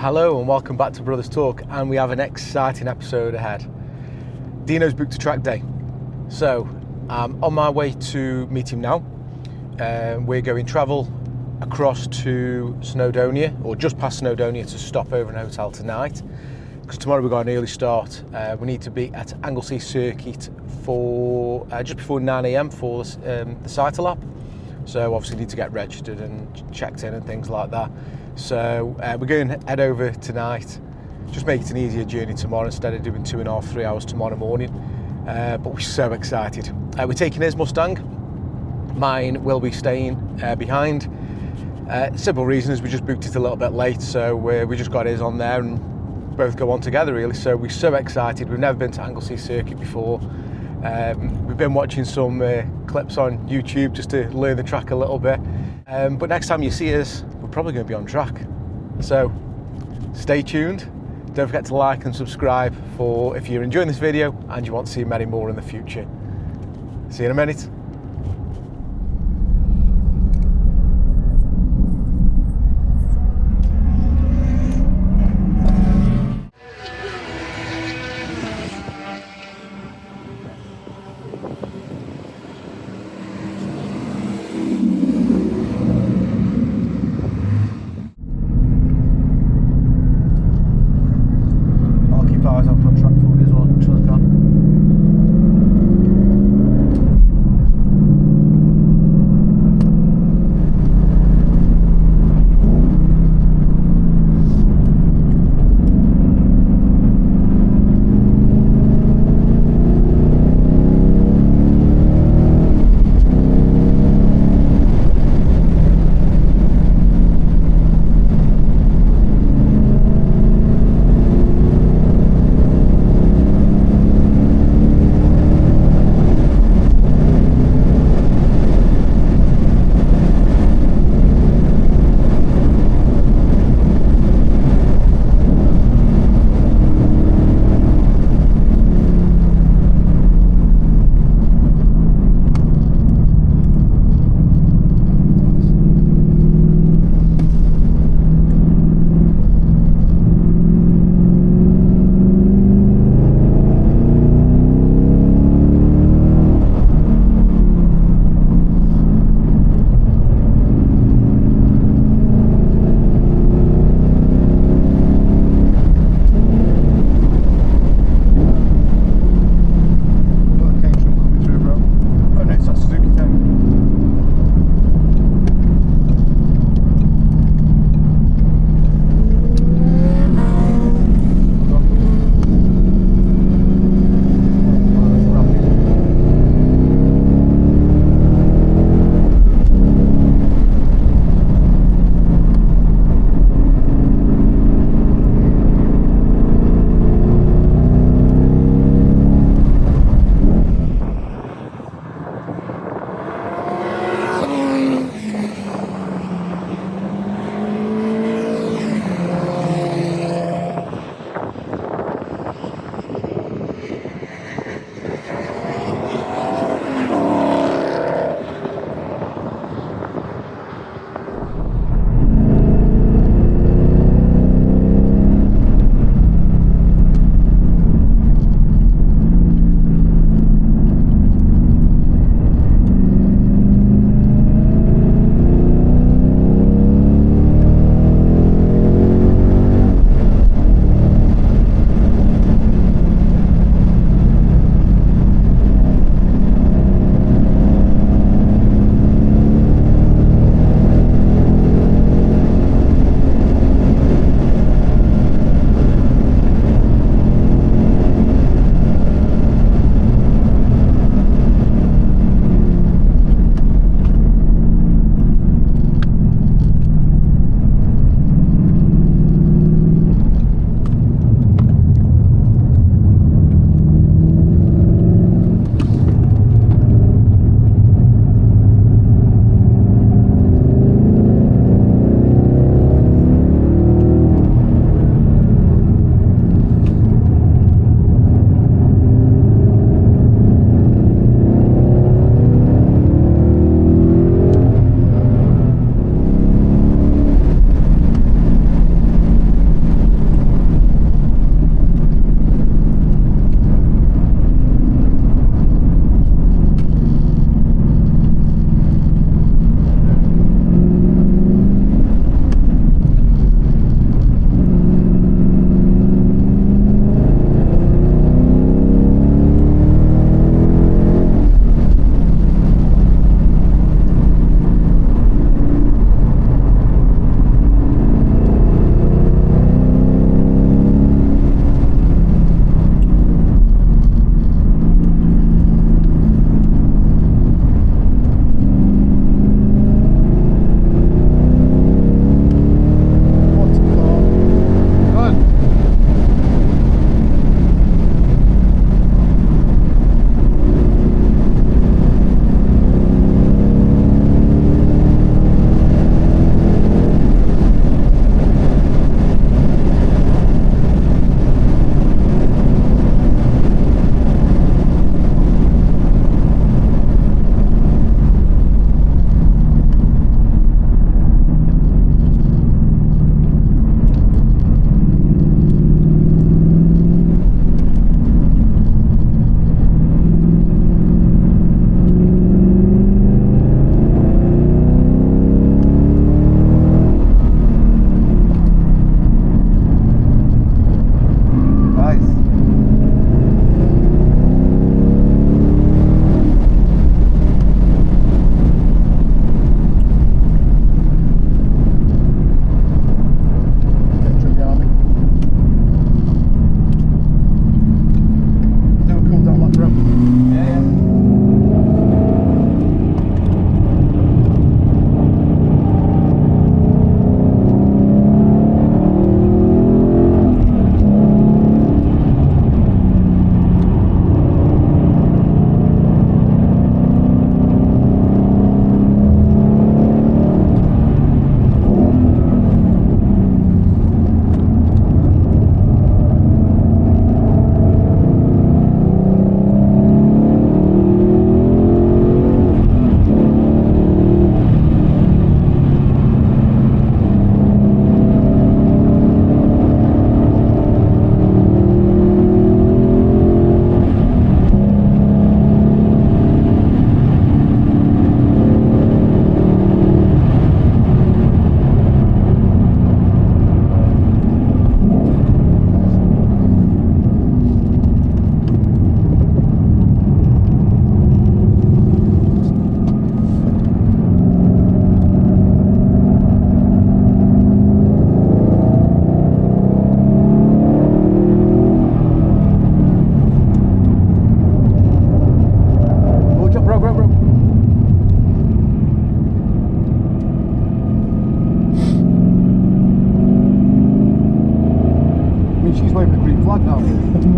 Hello and welcome back to Brothers Talk, and we have an exciting episode ahead. Dino's booked a track day, so I'm on my way to meet him now. We're going travel across to Snowdonia, or just past Snowdonia, to stop over in a hotel tonight, because tomorrow we've got an early start. We need to be at Anglesey Circuit for just before 9 AM for the cycle lap. So obviously need to get registered and checked in and things like that. So we're going to head over tonight, just make it an easier journey tomorrow instead of doing 2.5, 3 hours tomorrow morning. But we're so excited. We're taking his Mustang. Mine will be staying behind. Simple reason is we just booked it a little bit late, so we just got his on there and both go on together really. So we're so excited. We've never been to Anglesey Circuit before. We've been watching some clips on YouTube just to learn the track a little bit. But next time you see us, we're probably going to be on track. So stay tuned. Don't forget to like and subscribe if you're enjoying this video and you want to see many more in the future. See you in a minute.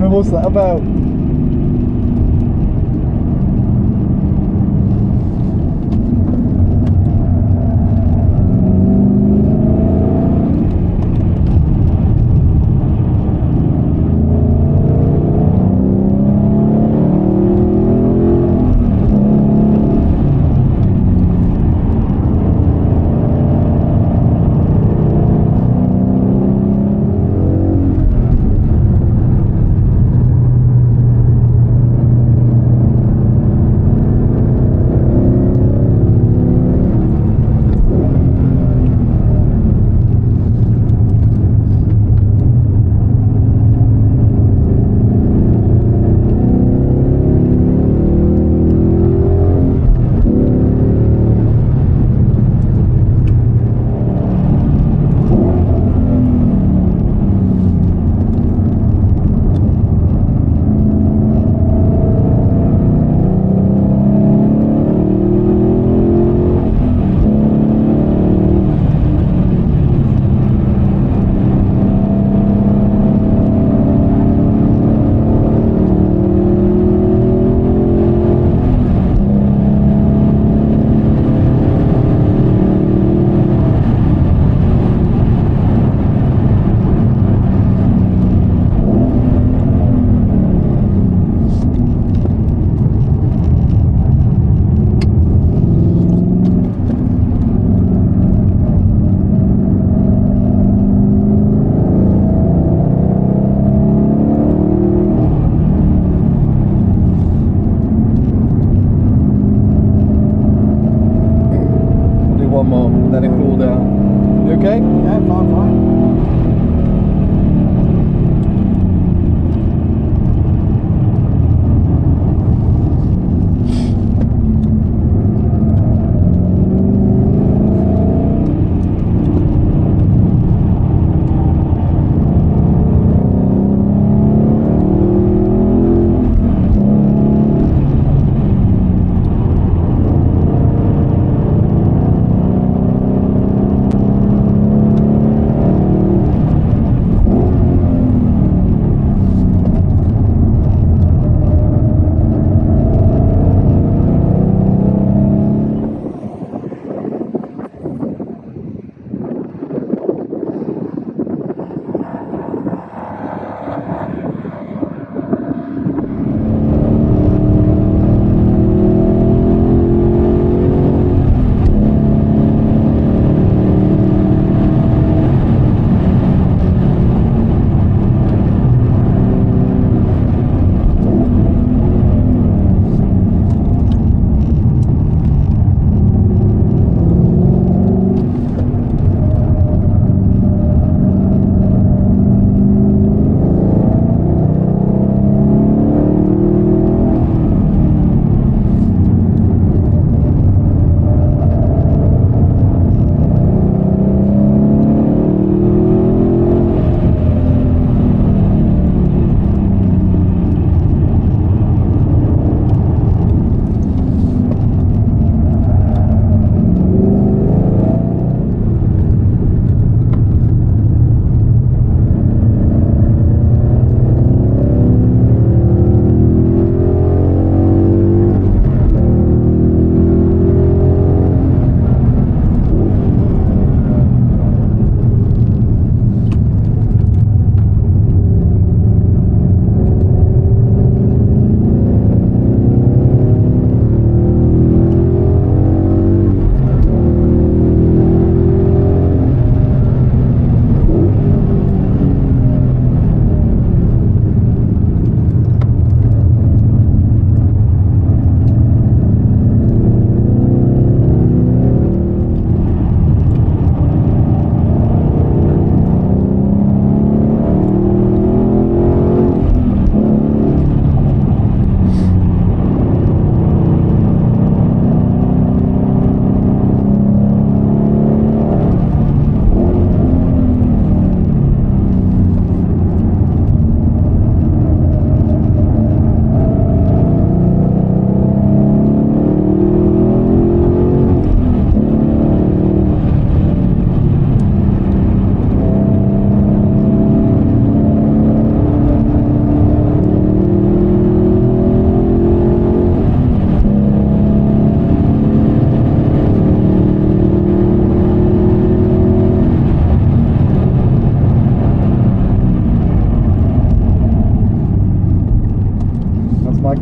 What's that about? One more, and then it cool down. You okay? Yeah, fine.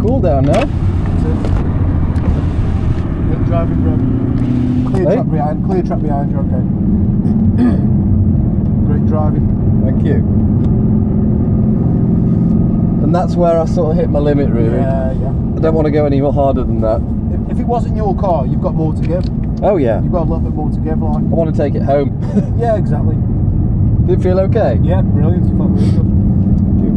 cool down now. Good driving, bro. Clear track behind you, okay. Great driving. Thank you. And that's where I sort of hit my limit, really. Yeah. I don't want to go any more harder than that. If it wasn't your car, you've got more to give. Oh yeah. You've got a little bit more to give, like. I want to take it home. Yeah, exactly. Did it feel okay? Yeah, brilliant. It felt really good. Thank you.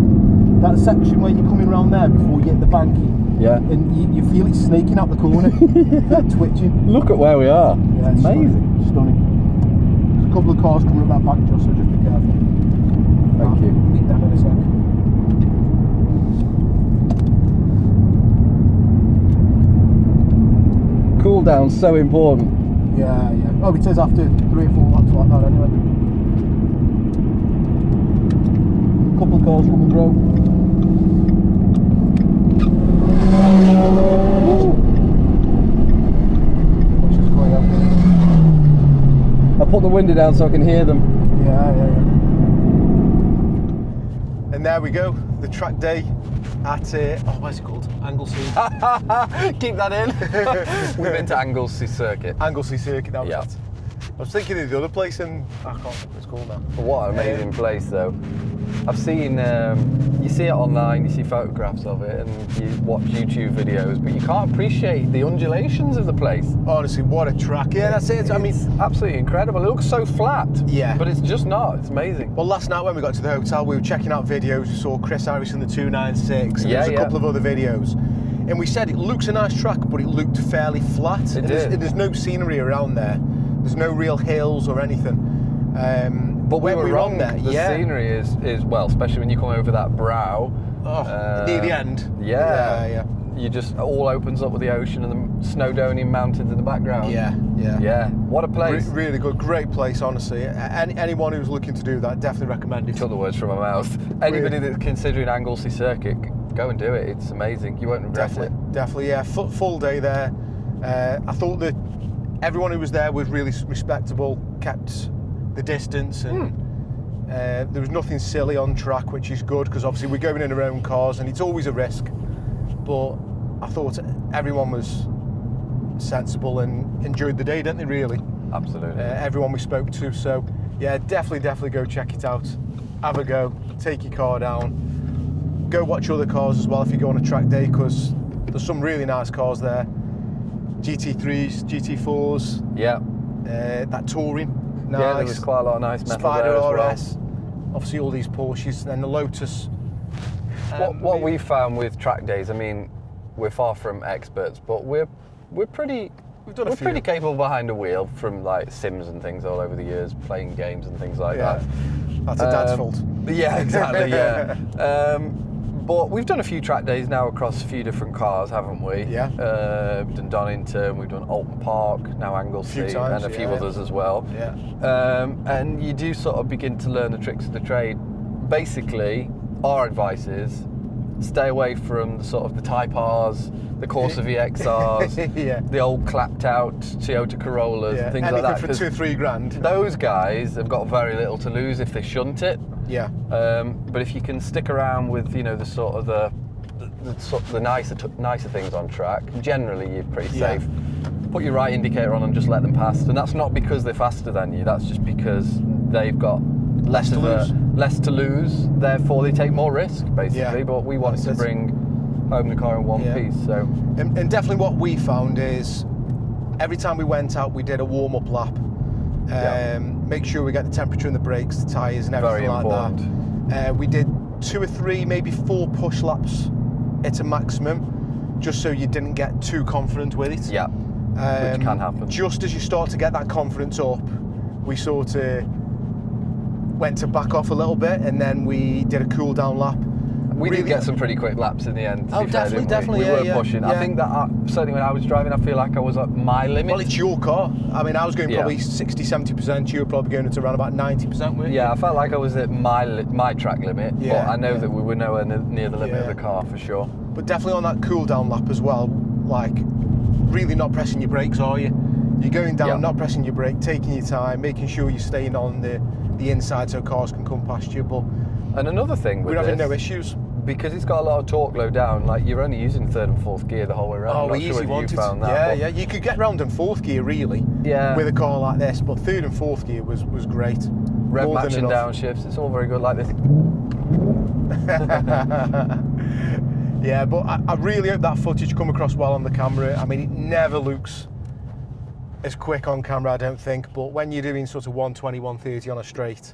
That section where you're coming round there before you hit the banking. Yeah. And you feel it snaking out the corner. Twitching. Look at where we are. Yeah, it's amazing. Stunning. There's a couple of cars coming up that back, so just be careful. Thank you. Meet them in a sec. Cool down's so important. Yeah. Oh, it is after 3 or 4 laps like that anyway. Couple of cars coming, bro. I put the window down so I can hear them. Yeah. And there we go, the track day at, what's it called? Anglesey. Keep that in. We've been to Anglesey Circuit. Anglesey Circuit, that was Yeah. it. I was thinking of the other place and I can't think what it's called now. What an amazing place though. I've seen, you see it online, you see photographs of it and you watch YouTube videos, but you can't appreciate the undulations of the place. Honestly, what a track. Yeah, that's it. I mean, It's absolutely incredible. It looks so flat. Yeah. But it's just not. It's amazing. well, last night when we got to the hotel, we were checking out videos. We saw Chris Harrison, the 296, and Yeah, there's a yeah. couple of other videos. And we said it looks a nice track, but it looked fairly flat. It and did. There's no scenery around there. There's no real hills or anything. But we when were wrong. on there, The yeah. scenery is well, especially when you come over that brow. Near the end. Yeah. You just all opens up with the ocean and the Snowdonia Mountains in the background. Yeah. Yeah. What a place. Really good, great place, honestly. Anyone who's looking to do that, definitely recommend it. Took the words from my mouth. Anybody that's considering Anglesey Circuit, go and do it. It's amazing. You won't regret it. Definitely, yeah. Full day there. I thought that everyone who was there was really respectable, kept the distance, and there was nothing silly on track, which is good because obviously we're going in our own cars and it's always a risk. But I thought everyone was sensible and enjoyed the day, didn't they? Really, Absolutely. everyone we spoke to. So yeah, definitely go check it out. Have a go. Take your car down. Go watch other cars as well if you go on a track day, because there's some really nice cars there. GT3s, GT4s. Yeah. That touring. Nice. Yeah, there was quite a lot of nice metal Spider there as RS. Obviously all these Porsches, and then the Lotus. What we found with track days, I mean, we're far from experts, but we're pretty pretty capable behind a wheel from like sims and things all over the years, playing games and things like that. That's a dad's fault. Yeah, exactly. Yeah. But we've done a few track days now across a few different cars, haven't we? Yeah. We've done Donington, we've done Alton Park, now Anglesey, times, and a few yeah. others as well. Yeah. And you do sort of begin to learn the tricks of the trade. Basically, our advice is stay away from the Type Rs, the Corsa VXRs, Yeah. the old clapped out Toyota Corollas, and things Anything like that. for 'cause 2 or 3 grand. those guys have got very little to lose if they shunt it. Yeah. But if you can stick around with the nicer things on track, generally you're pretty Yeah. safe. Put your right indicator on and just let them pass, and that's not because they're faster than you. That's just because they've got less to lose. Therefore, they take more risk, basically. Yeah. But we wanted to bring home the car in one piece. So, and definitely what we found is every time we went out, we did a warm-up lap. Make sure we get the temperature in the brakes, the tyres, and everything Very like important. that. We did 2 or 3, maybe 4 push laps at a maximum, just so you didn't get too confident with it. yeah, which can happen. Just as you start to get that confidence up, we sort of went to back off a little bit, and then we did a cool down lap. We Really- did get some pretty quick laps in the end. To Oh, be fair, definitely, didn't definitely, we? yeah, We were pushing. yeah. I think that certainly when I was driving, I feel like I was at my limit. Well, it's your car. I mean, I was going Yeah. probably 60-70%. You were probably going to around about 90%, weren't you? Yeah, I felt like I was at my track limit, Yeah, but I know yeah. that we were nowhere near the limit of Yeah. the car for sure. But definitely on that cool down lap as well, like really not pressing your brakes, are you? You're going down, Yeah. not pressing your brake, taking your time, making sure you're staying on the inside so cars can come past you. But And another thing with we're having this, no issues. because it's got a lot of torque low down, like you're only using third and fourth gear the whole way around. Oh, I'm not easy sure whether wanted. you found that. Yeah, but yeah. You could get round in fourth gear really. Yeah. With a car like this, but third and fourth gear was great. Rev More than matching enough. downshifts, it's all very good like this. Yeah, but I really hope that footage come across well on the camera. I mean, it never looks as quick on camera, I don't think, but when you're doing sort of 120, 130 on a straight,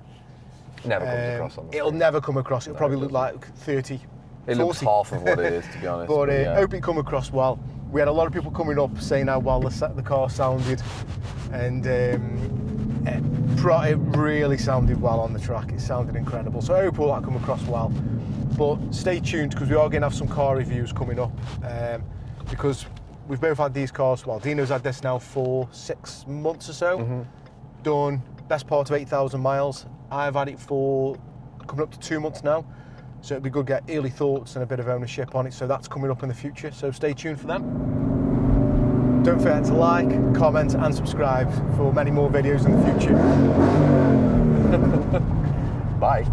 Never comes across on the it'll screen. never come across. It'll No, probably it look like 30, It 40. looks half of what it is, to be honest. But yeah. hope it come across well. We had a lot of people coming up saying how well the car sounded, and it really sounded well on the track. It sounded incredible. So I hope all that come across well. But stay tuned, because we are going to have some car reviews coming up, because we've both had these cars. Well, Dino's had this now for 6 months or so. Done best part of 8,000 miles. I've had it for coming up to 2 months now. So it'd be good to get early thoughts and a bit of ownership on it. So that's coming up in the future. So stay tuned for them. Don't forget to like, comment and subscribe for many more videos in the future. Bye.